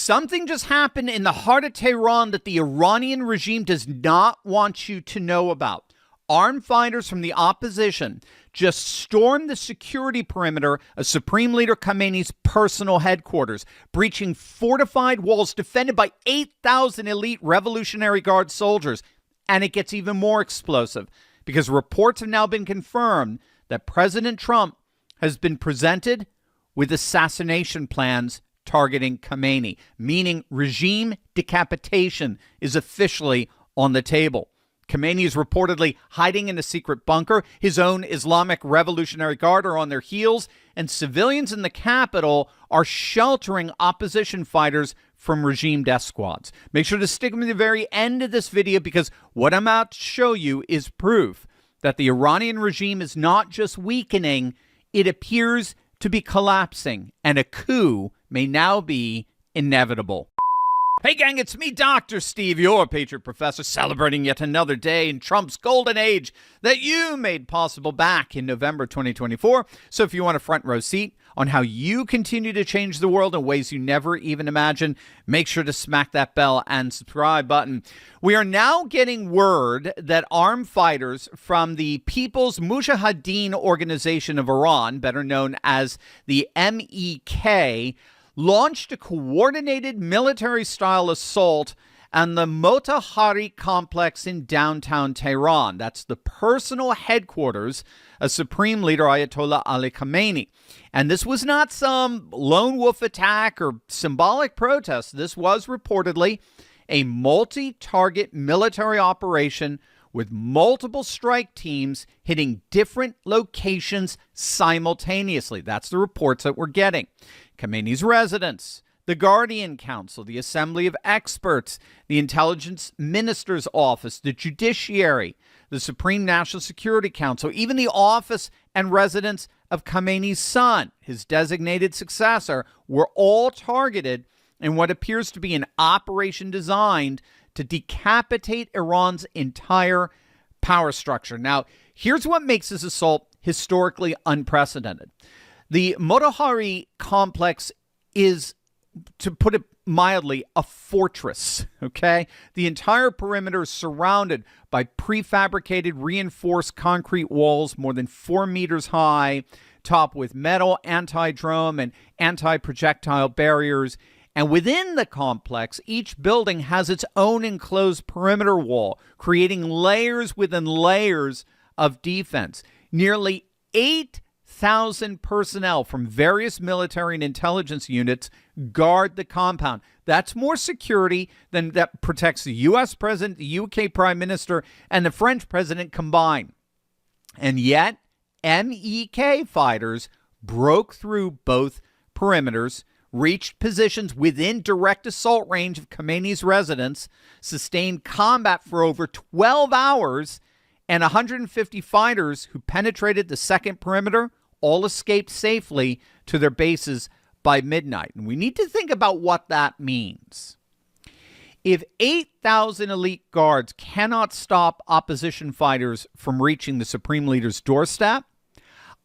Something just happened in the heart of Tehran that the Iranian regime does not want you to know about. Armed fighters from the opposition just stormed the security perimeter of Supreme Leader Khamenei's personal headquarters, breaching fortified walls defended by 8,000 elite Revolutionary Guard soldiers. And it gets even more explosive because reports have now been confirmed that President Trump has been presented with assassination plans targeting Khamenei, meaning regime decapitation is officially on the table. Khamenei is reportedly hiding in a secret bunker. His own Islamic Revolutionary Guard are on their heels, and civilians in the capital are sheltering opposition fighters from regime death squads. Make sure to stick with the very end of this video because what I'm about to show you is proof that the Iranian regime is not just weakening, it appears to be collapsing, and a coup may now be inevitable. Hey gang, it's me, Dr. Steve, your Patriot Professor, celebrating yet another day in Trump's golden age that you made possible back in November 2024. So if you want a front row seat on how you continue to change the world in ways you never even imagined, make sure to smack that bell and subscribe button. We are now getting word that armed fighters from the People's Mujahideen Organization of Iran, better known as the MEK, launched a coordinated military-style assault on the Motahari complex in downtown Tehran. That's the personal headquarters of Supreme Leader Ayatollah Ali Khamenei. And this was not some lone wolf attack or symbolic protest. This was reportedly a multi-target military operation with multiple strike teams hitting different locations simultaneously. That's the reports that we're getting. Khamenei's residence, the Guardian Council, the Assembly of Experts, the Intelligence Minister's Office, the Judiciary, the Supreme National Security Council, even the office and residence of Khamenei's son, his designated successor, were all targeted in what appears to be an operation designed to decapitate Iran's entire power structure. Now, here's what makes this assault historically unprecedented. The Motahari complex is, to put it mildly, a fortress, okay? The entire perimeter is surrounded by prefabricated reinforced concrete walls more than 4 meters high, topped with metal anti-drone and anti-projectile barriers. And within the complex, each building has its own enclosed perimeter wall, creating layers within layers of defense. Nearly 8,000 personnel from various military and intelligence units guard the compound. That's more security than that protects the U.S. president, the UK prime minister, and the French president combined. And yet, MEK fighters broke through both perimeters, reached positions within direct assault range of Khamenei's residence, sustained combat for over 12 hours, and 150 fighters who penetrated the second perimeter all escaped safely to their bases by midnight. And we need to think about what that means. If 8,000 elite guards cannot stop opposition fighters from reaching the Supreme Leader's doorstep,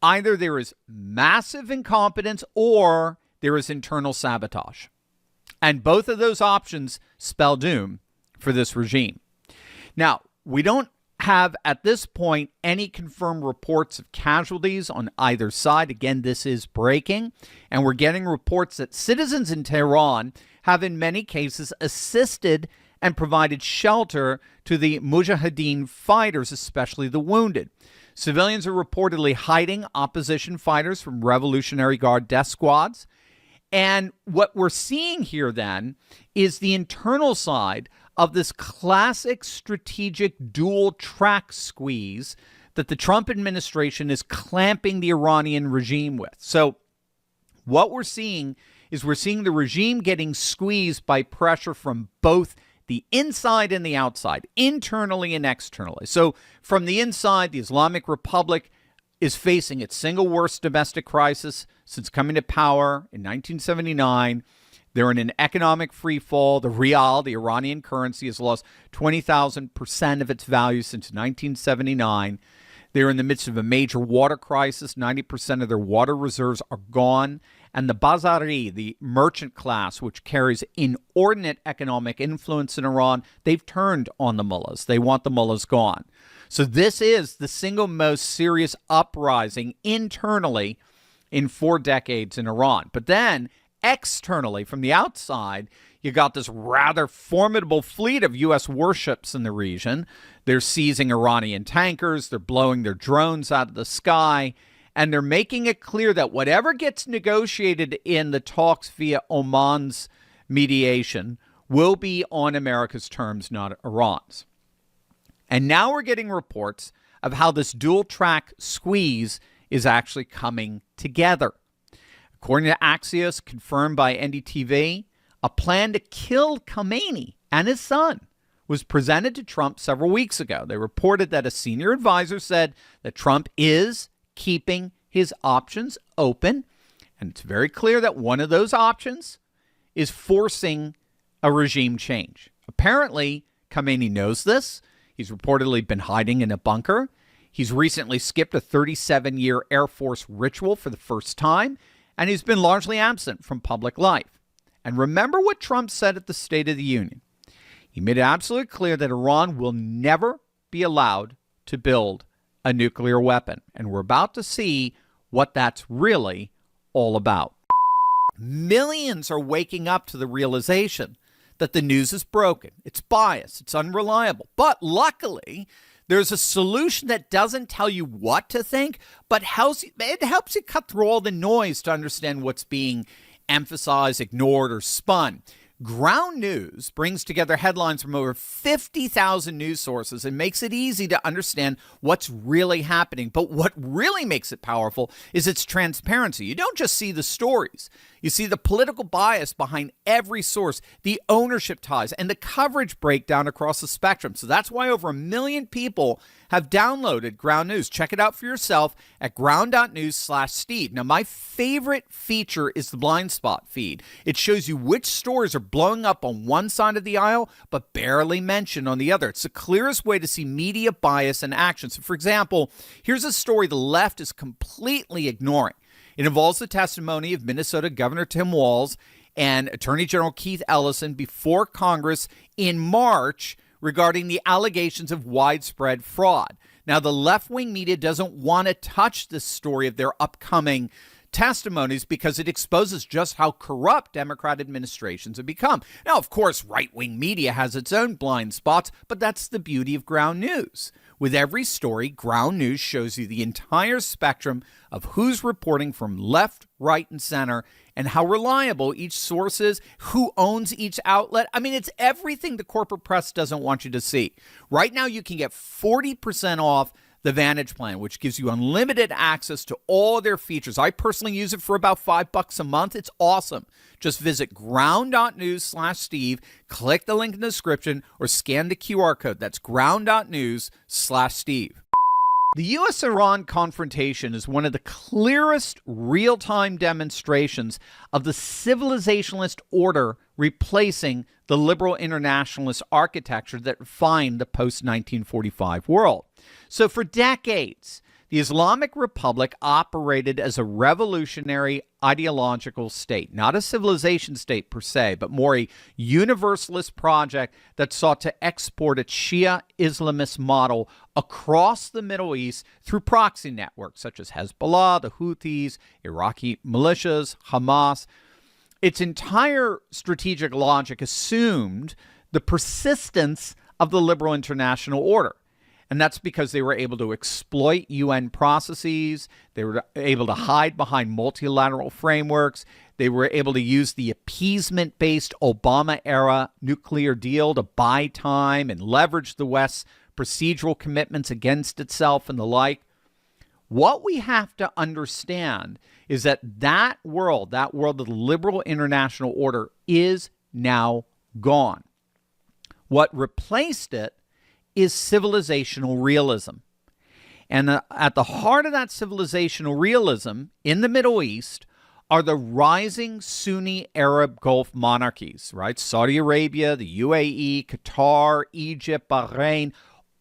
either there is massive incompetence or there is internal sabotage. And both of those options spell doom for this regime. Now, we don't have at this point any confirmed reports of casualties on either side. Again, this is breaking. And we're getting reports that citizens in Tehran have in many cases assisted and provided shelter to the Mujahideen fighters, especially the wounded. Civilians are reportedly hiding opposition fighters from Revolutionary Guard death squads. And what we're seeing here then is the internal side of this classic strategic dual track squeeze that the Trump administration is clamping the Iranian regime with. So what we're seeing is the regime getting squeezed by pressure from both the inside and the outside, internally and externally. So from the inside, the Islamic Republic is facing its single worst domestic crisis since coming to power in 1979. They're in an economic free fall. The rial, the Iranian currency, has lost 20,000% of its value since 1979. They're in the midst of a major water crisis. 90% of their water reserves are gone. and the Bazari, the merchant class, which carries inordinate economic influence in Iran, they've turned on the mullahs. They want the mullahs gone. So this is the single most serious uprising internally in 4 decades in Iran. But then externally, from the outside, you got this rather formidable fleet of U.S. warships in the region. They're seizing Iranian tankers. They're blowing their drones out of the sky. And they're making it clear that whatever gets negotiated in the talks via Oman's mediation will be on America's terms, not Iran's. And now we're getting reports of how this dual-track squeeze is actually coming together. According to Axios, confirmed by NDTV, a plan to kill Khamenei and his son was presented to Trump several weeks ago. They reported that a senior advisor said that Trump is keeping his options open, and it's very clear that one of those options is forcing a regime change. Apparently, Khamenei knows this. He's reportedly been hiding in a bunker. He's recently skipped a 37-year Air Force ritual for the first time, and he's been largely absent from public life. And remember what Trump said at the State of the Union. He made it absolutely clear that Iran will never be allowed to build a nuclear weapon. And we're about to see what that's really all about. Millions are waking up to the realization that the news is broken. It's biased. It's unreliable. But luckily, there's a solution that doesn't tell you what to think, but it helps you cut through all the noise to understand what's being emphasized, ignored, or spun. Ground News brings together headlines from over 50,000 news sources and makes it easy to understand what's really happening. But what really makes it powerful is its transparency. You don't just see the stories. You see the political bias behind every source, the ownership ties, and the coverage breakdown across the spectrum. So that's why over 1 million people have downloaded Ground News. Check it out for yourself at ground.news/Steve. Now, my favorite feature is the blind spot feed. It shows you which stories are blowing up on one side of the aisle, but barely mentioned on the other. It's the clearest way to see media bias in action. So, for example, here's a story the left is completely ignoring. It involves the testimony of Minnesota Governor Tim Walz and Attorney General Keith Ellison before Congress in March regarding the allegations of widespread fraud. Now, the left-wing media doesn't want to touch this story of their upcoming testimonies because it exposes just how corrupt Democrat administrations have become. Now, of course, right-wing media has its own blind spots, but that's the beauty of Ground News. With every story, Ground News shows you the entire spectrum of who's reporting from left, right, and center, and how reliable each source is, who owns each outlet. I mean, it's everything the corporate press doesn't want you to see. Right now, you can get 40% off the Vantage plan, which gives you unlimited access to all their features. I personally use it for about $5 a month. It's awesome. Just visit ground.news/Steve, click the link in the description, or scan the QR code. That's ground.news/Steve. The U.S.-Iran confrontation is one of the clearest real-time demonstrations of the civilizationalist order replacing the liberal internationalist architecture that defined the post-1945 world. So for decades, the Islamic Republic operated as a revolutionary ideological state, not a civilization state per se, but more a universalist project that sought to export its Shia Islamist model across the Middle East through proxy networks such as Hezbollah, the Houthis, Iraqi militias, Hamas. Its entire strategic logic assumed the persistence of the liberal international order. And that's because they were able to exploit UN processes. They were able to hide behind multilateral frameworks. They were able to use the appeasement-based Obama-era nuclear deal to buy time and leverage the West's procedural commitments against itself and the like. What we have to understand is that world of the liberal international order, is now gone. What replaced it is civilizational realism. And at the heart of that civilizational realism in the Middle East are the rising Sunni Arab Gulf monarchies, right? Saudi Arabia, the UAE, Qatar, Egypt, Bahrain,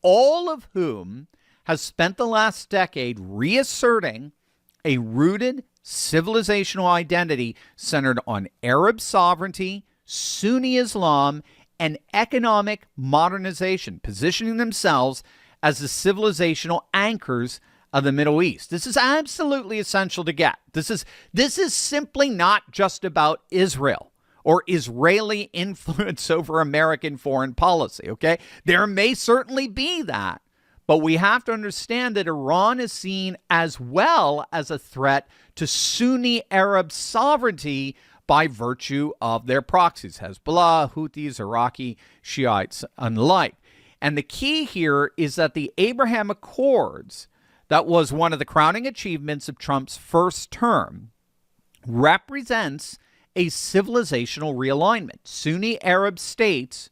all of whom has spent the last decade reasserting a rooted civilizational identity centered on Arab sovereignty, Sunni Islam, and economic modernization, positioning themselves as the civilizational anchors of the Middle East. This is absolutely essential to get. This is simply not just about Israel or Israeli influence over American foreign policy, okay? There may certainly be that, but we have to understand that Iran is seen as well as a threat to Sunni Arab sovereignty by virtue of their proxies, Hezbollah, Houthis, Iraqi, Shiites, and the like. And the key here is that the Abraham Accords, that was one of the crowning achievements of Trump's first term, represents a civilizational realignment. Sunni Arab states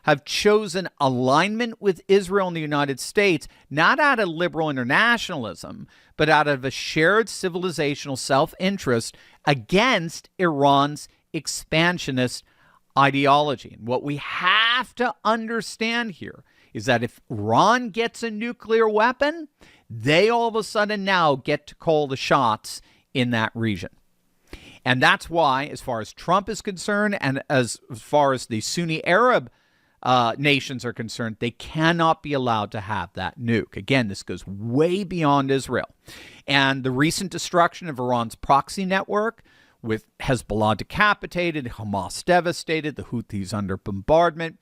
have chosen alignment with Israel and the United States, not out of liberal internationalism, but out of a shared civilizational self-interest against Iran's expansionist ideology. And what we have to understand here is that if Iran gets a nuclear weapon, they all of a sudden now get to call the shots in that region. And that's why, as far as Trump is concerned, and as far as the Sunni Arab nations are concerned, they cannot be allowed to have that nuke. Again, this goes way beyond Israel. And the recent destruction of Iran's proxy network, with Hezbollah decapitated, Hamas devastated, the Houthis under bombardment,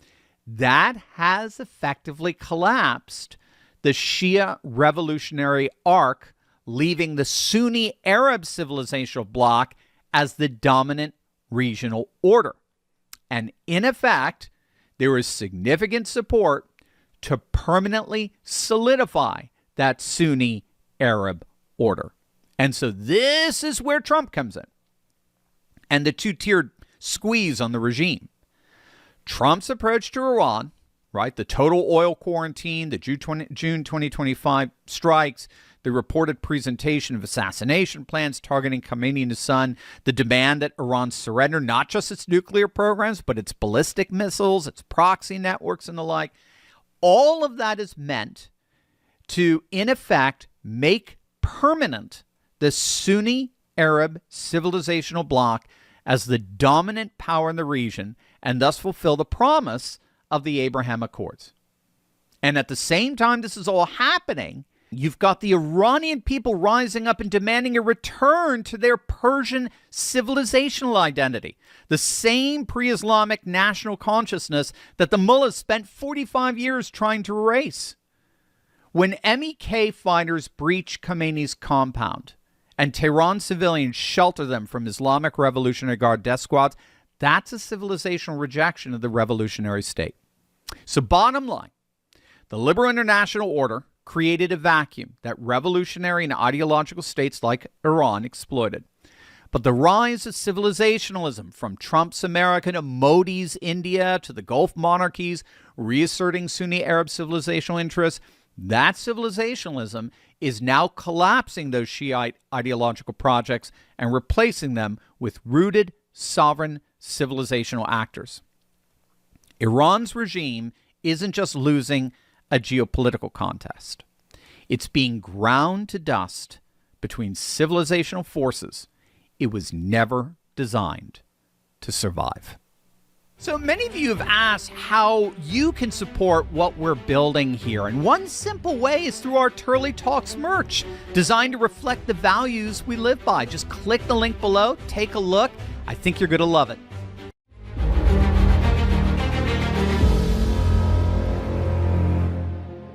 that has effectively collapsed the Shia revolutionary arc, leaving the Sunni Arab civilizational bloc as the dominant regional order. And in effect, there is significant support to permanently solidify that Sunni Arab order. And so this is where Trump comes in, and the two-tiered squeeze on the regime. Trump's approach to Iran, right, the total oil quarantine, the June 2025 strikes, the reported presentation of assassination plans targeting Khamenei and his son, the demand that Iran surrender not just its nuclear programs, but its ballistic missiles, its proxy networks, and the like. All of that is meant to, in effect, make permanent the Sunni Arab civilizational bloc as the dominant power in the region, and thus fulfill the promise of the Abraham Accords. And at the same time this is all happening, you've got the Iranian people rising up and demanding a return to their Persian civilizational identity, the same pre-Islamic national consciousness that the mullahs spent 45 years trying to erase. When MEK fighters breach Khamenei's compound and Tehran civilians shelter them from Islamic Revolutionary Guard death squads, that's a civilizational rejection of the revolutionary state. So bottom line, the liberal international order created a vacuum that revolutionary and ideological states like Iran exploited. But the rise of civilizationalism, from Trump's America to Modi's India to the Gulf monarchies reasserting Sunni Arab civilizational interests, that civilizationalism is now collapsing those Shiite ideological projects and replacing them with rooted, sovereign, civilizational actors. Iran's regime isn't just losing a geopolitical contest. It's being ground to dust between civilizational forces it was never designed to survive. So many of you have asked how you can support what we're building here. And one simple way is through our Turley Talks merch, designed to reflect the values we live by. Just click the link below, take a look. I think you're going to love it.